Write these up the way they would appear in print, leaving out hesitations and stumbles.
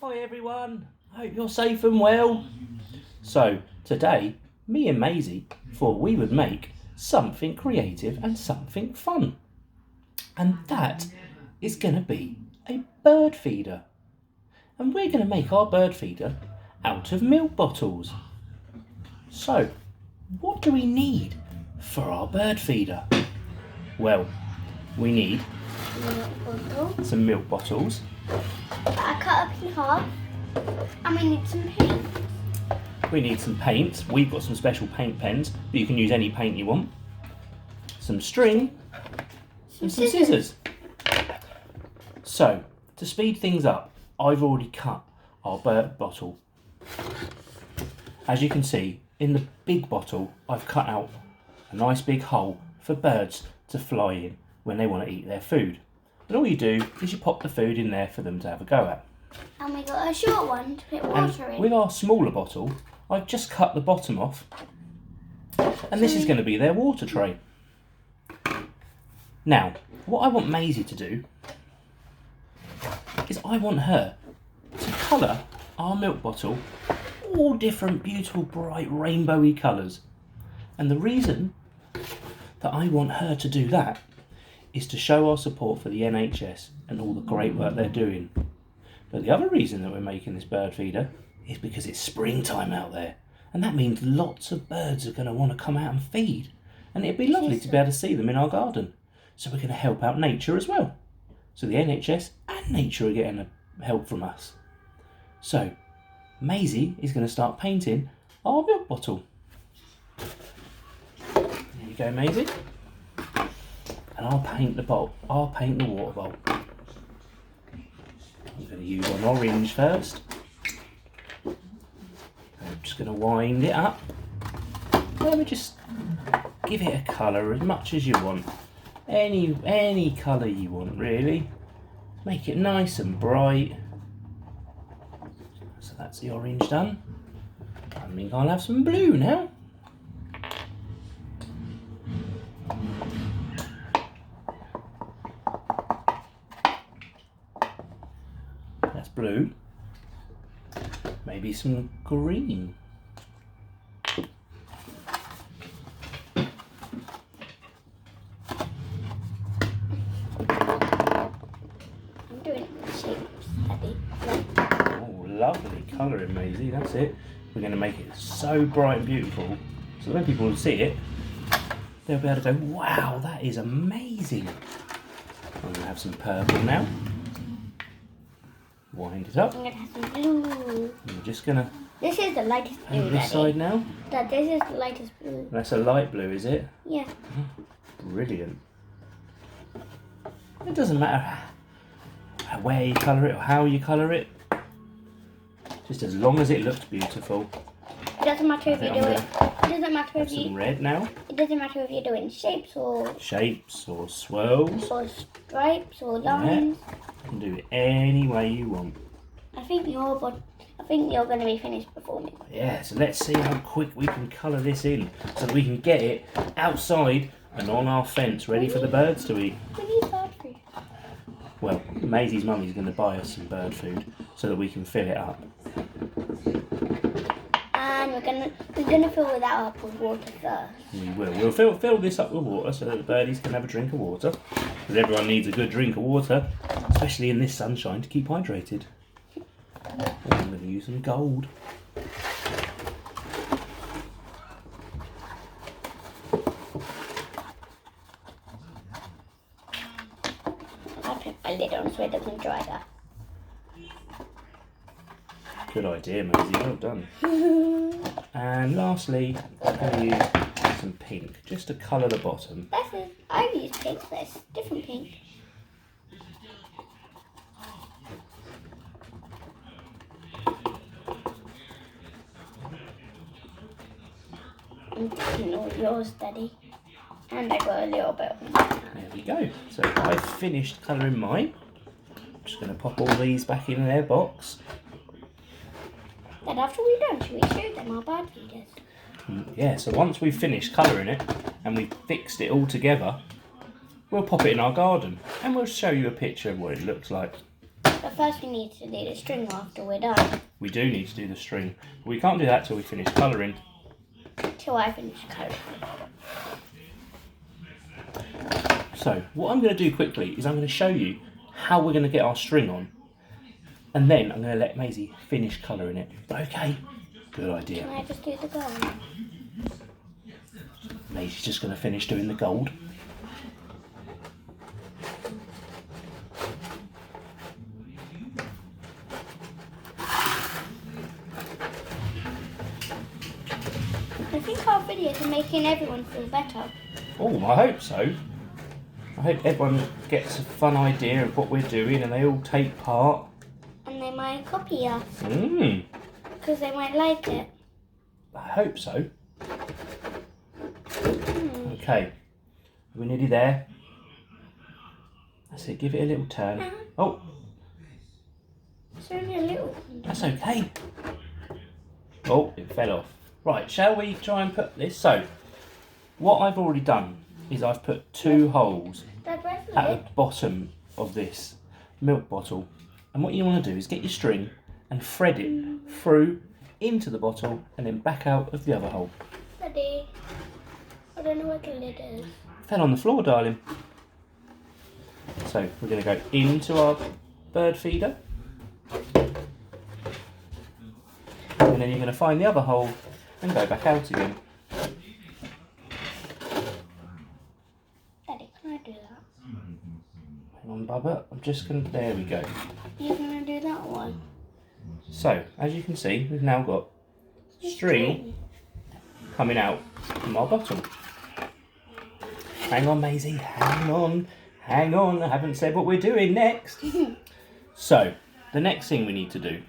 Hi everyone, hope you're safe and well. So today, me and Maisie thought we would make something creative and something fun. And that is going to be a bird feeder. And we're going to make our bird feeder out of milk bottles. So, what do we need for our bird feeder? Well, we need some milk bottles. I cut up in half, and we need some paint. We need some paint. We've got some special paint pens, but you can use any paint you want. Some string and some scissors. So, to speed things up, I've already cut our bird bottle. As you can see, in the big bottle, I've cut out a nice big hole for birds to fly in when they want to eat their food. And all you do is you pop the food in there for them to have a go at. And we got a short one to put water in. With our smaller bottle, I've just cut the bottom off, and this is going to be their water tray. Now, what I want Maisie to do is I want her to colour our milk bottle all different beautiful bright rainbowy colours. And the reason that I want her to do that is to show our support for the NHS and all the great work they're doing. But the other reason that we're making this bird feeder is because it's springtime out there, and that means lots of birds are going to want to come out and feed, and it'd be lovely to be able to see them in our garden. So we're going to help out nature as well. So the NHS and nature are getting help from us. So Maisie is going to start painting our milk bottle. There you go, Maisie. And I'll paint the bowl. I'll paint the water bowl. I'm going to use an orange first. I'm just going to wind it up. Let me just give it a colour as much as you want. Any colour you want, really. Make it nice and bright. So that's the orange done. I think I'll have some blue now. That's blue. Maybe some green. I'm doing shapes, Daddy. Oh, lovely colouring, Maisie. That's it. We're going to make it so bright and beautiful, so when people see it, they'll be able to go, wow, that is amazing. I'm going to have some purple now. Wind it up. I'm going to have some blue. I'm just going to This is the lightest blue, paint this Daddy. side now. Dad, this is the lightest blue. That's a light blue, is it? Yeah. Brilliant. It doesn't matter where you colour it or how you colour it, just as long as it looks beautiful. It doesn't matter if you do it. It doesn't matter if Some you. red now. It doesn't matter if you're doing shapes or Shapes or swirls. stripes or lines. You can do it any way you want. I think you're going to be finished before me. Yeah, so let's see how quick we can colour this in so that we can get it outside and on our fence ready for the birds to eat. We need bird food. Well, Maisie's mummy's going to buy us some bird food so that we can fill it up. And we're gonna fill it up with water first. We will. We'll fill this up with water so that the birdies can have a drink of water. Because everyone needs a good drink of water, especially in this sunshine, to keep hydrated. I'm going to use some gold. I'll put my lid on so it doesn't dry up. Good idea, Maisie. Well done. And lastly, I'm going to use some pink just to colour the bottom. I use pink, but it's different pink. I'm taking all yours, Daddy. And I got a little bit. There we go. So I've finished colouring mine. I'm just going to pop all these back in their box. Then after we're done, should we show them our bird feeders? Yeah, so once we've finished colouring it and we've fixed it all together, we'll pop it in our garden and we'll show you a picture of what it looks like. But first we need to do the string after we're done. We do need to do the string. But we can't do that till we finish colouring. Till I finish colouring. So what I'm going to do quickly is I'm going to show you how we're going to get our string on. And then I'm going to let Maisie finish colouring it. Okay? Good idea. Can I just do the gold? Maisie's just going to finish doing the gold. I think our videos are making everyone feel better. Oh, I hope so. I hope everyone gets a fun idea of what we're doing and they all take part. And they might copy us. Because they might like it. I hope so. Okay, we're nearly there. That's it, give it a little turn. Oh, it's only a little. That's okay. Oh, it fell off. Right, shall we try and put this? So, what I've already done is I've put 2 holes at the bottom of this milk bottle. And what you want to do is get your string and thread it through into the bottle and then back out of the other hole. Daddy, I don't know what the lid is. Fell on the floor, darling. So we're going to go into our bird feeder. And then you're going to find the other hole and go back out again. Daddy, can I do that? Hang on, Bubba. I'm just going to... There we go. You're going to do that one? So, as you can see, we've now got string coming out from our bottle. Hang on, Maisie. Hang on. Hang on. I haven't said what we're doing next. So, the next thing we need to do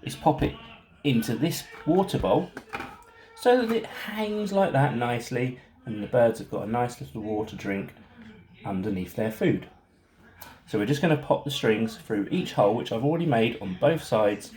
is pop it into this water bowl so that it hangs like that nicely and the birds have got a nice little water drink underneath their food. So we're just going to pop the strings through each hole, which I've already made on both sides.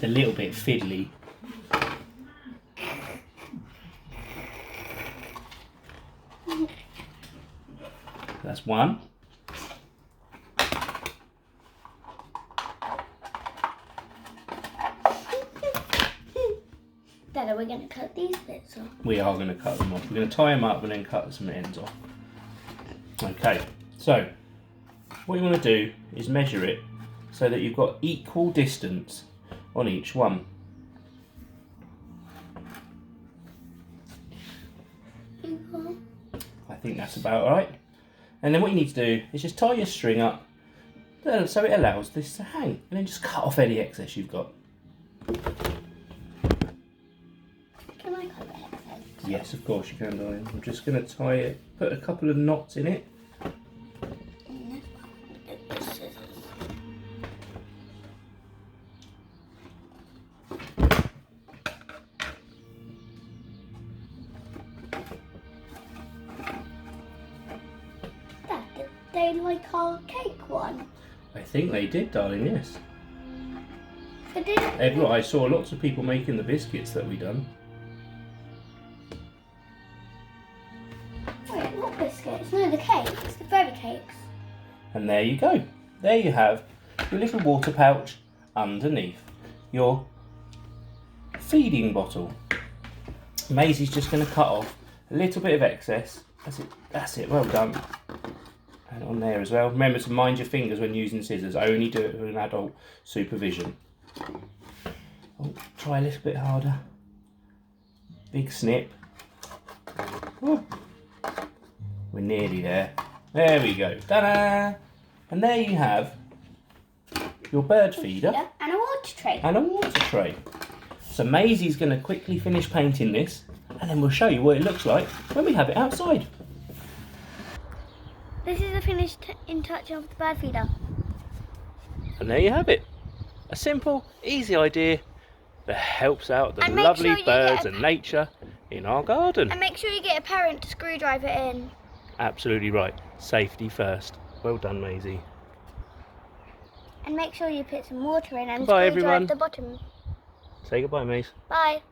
It's a little bit fiddly. That's one. Dad, we're going to cut these bits off. We are going to cut them off. We're going to tie them up and then cut some ends off. Okay, so what you want to do is measure it so that you've got equal distance on each one. I think that's about right. And then what you need to do is just tie your string up so it allows this to hang, and then just cut off any excess you've got. Can I cut the excess? Yes, of course you can, darling. I'm just going to tie it, put a couple of knots in it. They like our cake one? I think they did, darling, yes. So did I saw lots of people making the biscuits that we done. Wait, what biscuits? No, the cakes, the fairy cakes. And there you go. There you have your little water pouch underneath your feeding bottle. Maisie's just going to cut off a little bit of excess. That's it, well done. And on there as well. Remember to mind your fingers when using scissors. Only do it with an adult supervision. Oh, try a little bit harder. Big snip. Oh. We're nearly there. There we go. Ta-da! And there you have your bird feeder. And a water tray. And a water tray. So Maisie's going to quickly finish painting this, and then we'll show you what it looks like when we have it outside. This is the finished in touch of the bird feeder. And there you have it. A simple, easy idea that helps out the And make lovely sure you birds get and nature in our garden. And make sure you get a parent to screwdriver it in. Absolutely right. Safety first. Well done, Maisie. And make sure you put some water in and Bye, screwdrive everyone. the bottom. Say goodbye, Mace. Bye.